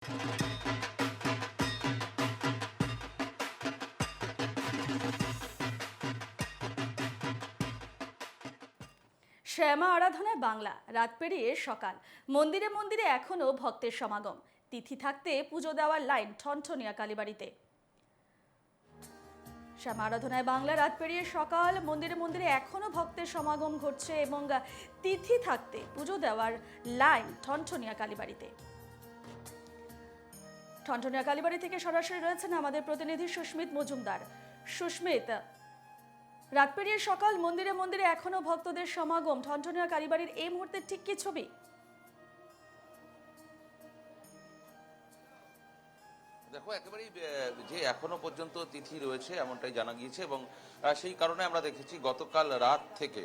শ্যামা আরাধনায় বাংলা, রাত পেরিয়ে সকাল। মন্দিরে মন্দিরে এখনো ভক্তের সমাগম। তিথি থাকতে পুজো দেওয়ার লাইন ঠনঠনিয়া কালীবাড়িতে। শ্যামা আরাধনায় বাংলা, রাত পেরিয়ে সকাল। মন্দিরে মন্দিরে এখনো ভক্তের সমাগম ঘটছে এবং তিথি থাকতে পুজো দেওয়ার লাইন ঠনঠনিয়া কালীবাড়িতে। ঠনঠনিয়া কালীবাড়ি থেকে সরাসরি রয়েছেন আমাদের প্রতিনিধি সুস্মিত মজুমদার। সুস্মিত, রাত পেরিয়ে সকাল, মন্দিরে মন্দিরে এখনো ভক্তদের সমাগম, ঠনঠনিয়া কালীবাড়ির এই মুহূর্তে ঠিক কি ছবি? দেখো, একেবারেই যে এখনো পর্যন্ত তিথি রয়েছে এমনটাই জানা গিয়েছে এবং সেই কারণে আমরা দেখেছি গতকাল রাত থেকে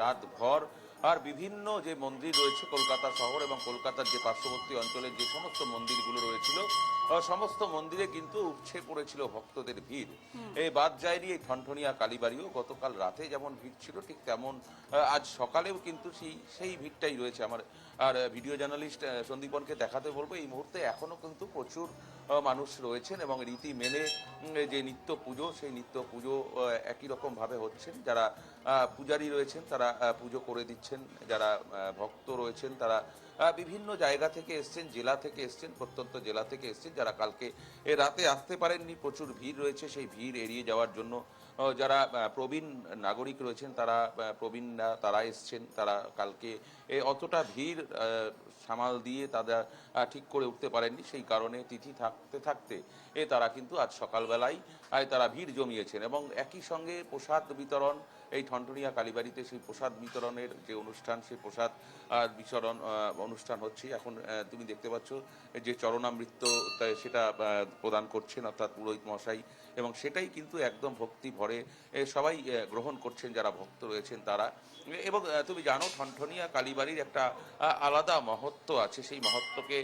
রাত ভর আর বিভিন্ন যে মন্দির রয়েছে কলকাতা শহর এবং কলকাতার যে পার্শ্ববর্তী অঞ্চলের যে সমস্ত মন্দিরগুলো রয়েছিল সমস্ত মন্দিরে কিন্তু উপছে পড়েছিল ভক্তদের ভিড়। এই বাদ যায়নি এই ঠনঠনিয়া কালীবাড়িও। গতকাল রাতে যেমন ভিড় ছিল ঠিক তেমন আজ সকালেও কিন্তু সেই ভিড়টাই রয়েছে। আমার আর ভিডিও জার্নালিস্ট সন্দীপনকে দেখাতে বলবো, এই মুহূর্তে এখনো কিন্তু প্রচুর মানুষ রয়েছেন এবং রীতি মেনে যে নিত্য পুজো, সেই নিত্য পুজো একই রকম ভাবে হচ্ছেন। যারা পূজারী রয়েছেন তারা পুজো করে দিচ্ছেন, যারা ভক্ত রয়েছেন তারা বিভিন্ন জায়গা থেকে এসছেন, জেলা থেকে এসছেন, প্রত্যন্ত জেলা থেকে এসছেন। যারা কালকে রাতে আসতে পারেননি, প্রচুর ভিড় রয়েছে, সেই ভিড় এড়িয়ে যাওয়ার জন্য যারা প্রবীণ নাগরিক রয়েছেন তারা প্রবীণরা তারা এসছেন। তারা কালকে অতটা ভিড় সামাল দিয়ে তারা ঠিক করে উঠতে পারেননি, সেই কারণে তিথি থাকতে থাকতে তারা কিন্তু আজ সকালবেলায় তারা ভিড় জমিয়েছেন এবং একই সঙ্গে প্রসাদ বিতরণ, এই ঠনঠনিয়া কালীবাড়িতে সেই প্রসাদ বিতরণের যে অনুষ্ঠান, সেই প্রসাদ বিতরণ অনুষ্ঠান হচ্ছে। এখন তুমি দেখতে পাচ্ছ যে চরণামৃত সেটা প্রদান করছেন অর্থাৎ পুরোহিত মশাই, এবং সেটাই কিন্তু একদম ভক্তি ভরে সবাই গ্রহণ করছেন যারা ভক্ত রয়েছেন তারা। এবং তুমি জানো ঠনঠনিয়া কালীবাড়ির একটা আলাদা মহত্ব আছে। সেই মহত্বকে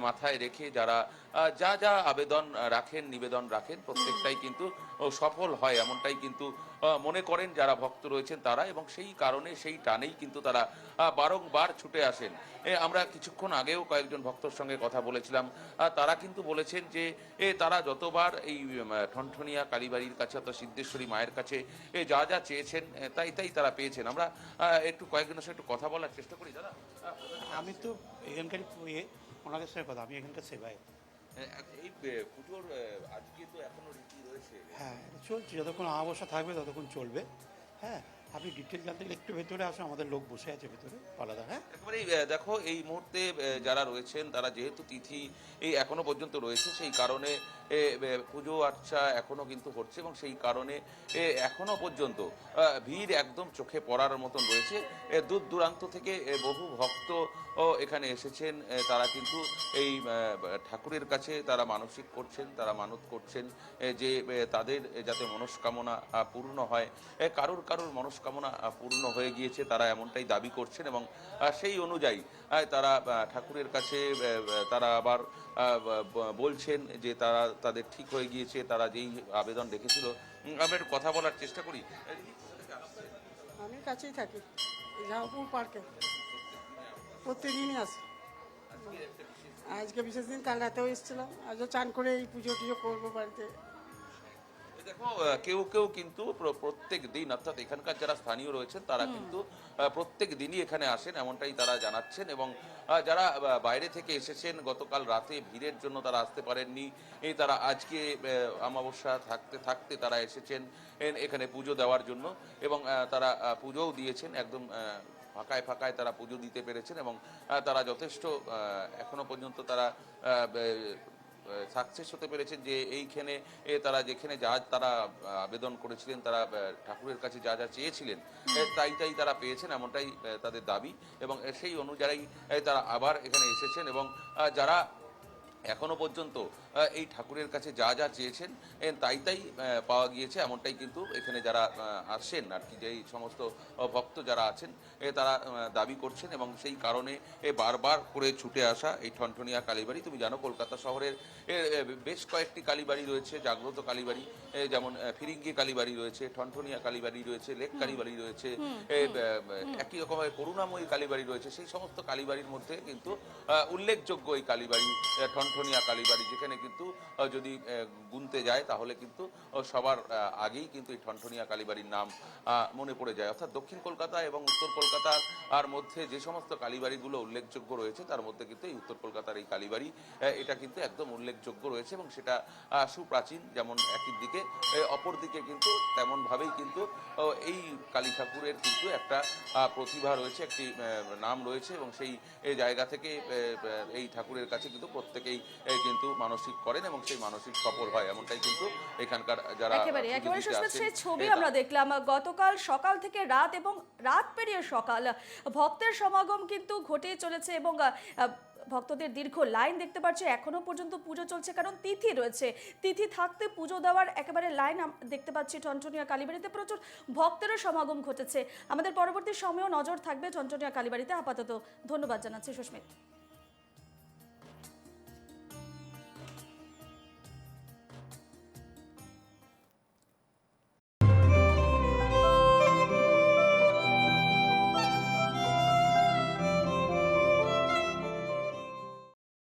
মাথায় রেখে যারা যা যা আবেদন রাখেন, নিবেদন রাখেন, প্রত্যেকটাই কিন্তু সফল হয় এমনটাই কিন্তু মনে করেন যারা ভক্ত রয়েছেন তারা, এবং সেই কারণে সেই টানেই কিন্তু তারা বারংবার ছুটে আসেন। আমরা কিছুক্ষণ আগেও কয়েকজন ভক্তর সঙ্গে কথা বলেছিলাম, তারা কিন্তু বলেছেন যে তারা যতবার এই ঠনঠনিয়া কালীবাড়ির কাছে অর্থাৎ সিদ্ধেশ্বরী মায়ের কাছে যা যা চেয়েছেন তাই তাই তারা পেয়েছেন। আমরা একটু কয়েকজনের সঙ্গে একটু কথা বলার চেষ্টা করি। দাদা, আমি তো এখানকার ওনাদের সঙ্গে কথা, আমি এখানকার সেবায়। এই পুজোর আজকে তো এখনো রীতি রয়েছে। হ্যাঁ, চলছে, যতক্ষণ অমাবস্যা থাকবে ততক্ষণ চলবে। হ্যাঁ, আপনি ডিটেল জানতে গেলে একটু ভেতরে আসুন, আমাদের লোক বসে আছে ভেতরে আলাদা। হ্যাঁ, একেবারেই দেখো, এই মুহূর্তে যারা রয়েছেন তারা যেহেতু তিথি এই এখনো পর্যন্ত রয়েছে, সেই কারণে পুজো আর্চা এখনো কিন্তু হচ্ছে এবং সেই কারণে এখনো পর্যন্ত ভিড় একদম চোখে পড়ার মতন রয়েছে। দূর দূরান্ত থেকে বহু ভক্ত এখানে এসেছেন। তারা কিন্তু এই ঠাকুরের কাছে তারা মানসিক করছেন, তারা মানত করছেন যে তাদের যাতে মনস্কামনা পূর্ণ হয়। কারুর কারুর মনস্কামনা পূর্ণ হয়ে গিয়েছে, তারা এমনটাই দাবি করছেন এবং সেই অনুযায়ী তারা ঠাকুরের কাছে তারা আবার বলছেন যে তারা তাদের ঠিক হয়ে গিয়েছে, তারা যেই আবেদন রেখেছিল। আমরা একটু কথা বলার চেষ্টা করি। আমি কাছেই থাকি, জাহাপুর পার্কে প্রত্যেকদিনই আসি। আজকে বিশেষ দিন, কাল রাতেও এসেছিলাম, আজও চান করে এই পুজো টুজো করবো বাড়িতে। দেখো, কেউ কেউ কিন্তু প্রত্যেক দিন অর্থাৎ এখানকার যারা স্থানীয় রয়েছেন তারা কিন্তু প্রত্যেক দিনই এখানে আসেন এমনটাই তারা জানাচ্ছেন, এবং যারা বাইরে থেকে এসেছেন গতকাল রাতে ভিড়ের জন্য তারা আসতে পারেননি, তারা আজকে অমাবস্যা থাকতে থাকতে তারা এসেছেন এখানে পুজো দেওয়ার জন্য এবং তারা পুজোও দিয়েছেন। একদম ফাঁকায় ফাঁকায় তারা পুজো দিতে পেরেছেন এবং তারা যথেষ্ট এখনো পর্যন্ত তারা সাকসেস হতে পেরেছেন যে এইখানে তারা যেখানে যা তারা আবেদন করেছিলেন, তারা ঠাকুরের কাছে যা যা চেয়েছিলেন তাই তাই তারা পেয়েছেন, এমনটাই তাদের দাবি এবং সেই অনুযায়ী তারা আবার এখানে এসেছেন এবং যারা এখনো পর্যন্ত এই ঠাকুরের কাছে যা যা চেয়েছেন তাই তাই পাওয়া গিয়েছে, এমনটাই কিন্তু এখানে যারা আসেন আর কি, যেই সমস্ত ভক্ত যারা আছেন তারা দাবি করছেন এবং সেই কারণে বারবার করে ছুটে আসা এই ঠনঠনিয়া কালীবাড়ি। তুমি জানো কলকাতা শহরের বেশ কয়েকটি কালীবাড়ি রয়েছে, জাগ্রত কালীবাড়ি, যেমন ফিরিঙ্গি কালীবাড়ি রয়েছে, ঠনঠনিয়া কালীবাড়ি রয়েছে, লেক কালীবাড়ি রয়েছে, একই রকমের করুণাময়ী কালীবাড়ি রয়েছে। সেই সমস্ত কালীবাড়ির মধ্যে কিন্তু উল্লেখযোগ্য এই কালীবাড়ি ঠনঠনিয়া কালীবাড়ি, যেখানে কিন্তু যদি গুনতে যায় তাহলে কিন্তু সবার আগেই কিন্তু এই ঠনঠনিয়া কালীবাড়ির নাম মনে পড়ে যায়। অর্থাৎ দক্ষিণ কলকাতা এবং উত্তর কলকাতার আর মধ্যে যে সমস্ত কালীবাড়িগুলো উল্লেখযোগ্য রয়েছে তার মধ্যে কিন্তু এই উত্তর কলকাতার এই কালীবাড়ি এটা কিন্তু একদম উল্লেখযোগ্য রয়েছে এবং সেটা সুপ্রাচীন, যেমন একই দিকে অপর দিকে কিন্তু তেমনভাবেই কিন্তু এই কালী ঠাকুরের কিন্তু একটা প্রতিভা রয়েছে, একটি নাম রয়েছে এবং সেই জায়গা থেকে এই ঠাকুরের কাছে কিন্তু প্রত্যেকেই কিন্তু মানসিক করেন এবং সেই মানসিক সফল হয়, এমনটাই কিন্তু এখানকার যারা একেবারে পুজো একেবারে দিতে সুস্মিত, আসেন, সেই ছবি তা- আমরা দেখলাম গতকাল সকাল থেকে রাত এবং রাত পেরিয়ে সকাল ভক্তের সমাগম কিন্তু ঘটেই চলেছে এবং ভক্তদের দীর্ঘ লাইন দেখতে পাচ্ছি। এখনো পর্যন্ত পুজো চলছে, কারণ তিথি রয়েছে, তিথি থাকতে পুজো দেওয়ার একেবারে লাইন দেখতে পাচ্ছি। ঠনঠনিয়া কালীবাড়িতে প্রচুর ভক্তেরও সমাগম ঘটেছে। আমাদের পরবর্তী সময়েও নজর থাকবে ঠনঠনিয়া কালীবাড়িতে। আপাতত ধন্যবাদ জানাচ্ছি সুস্মিত।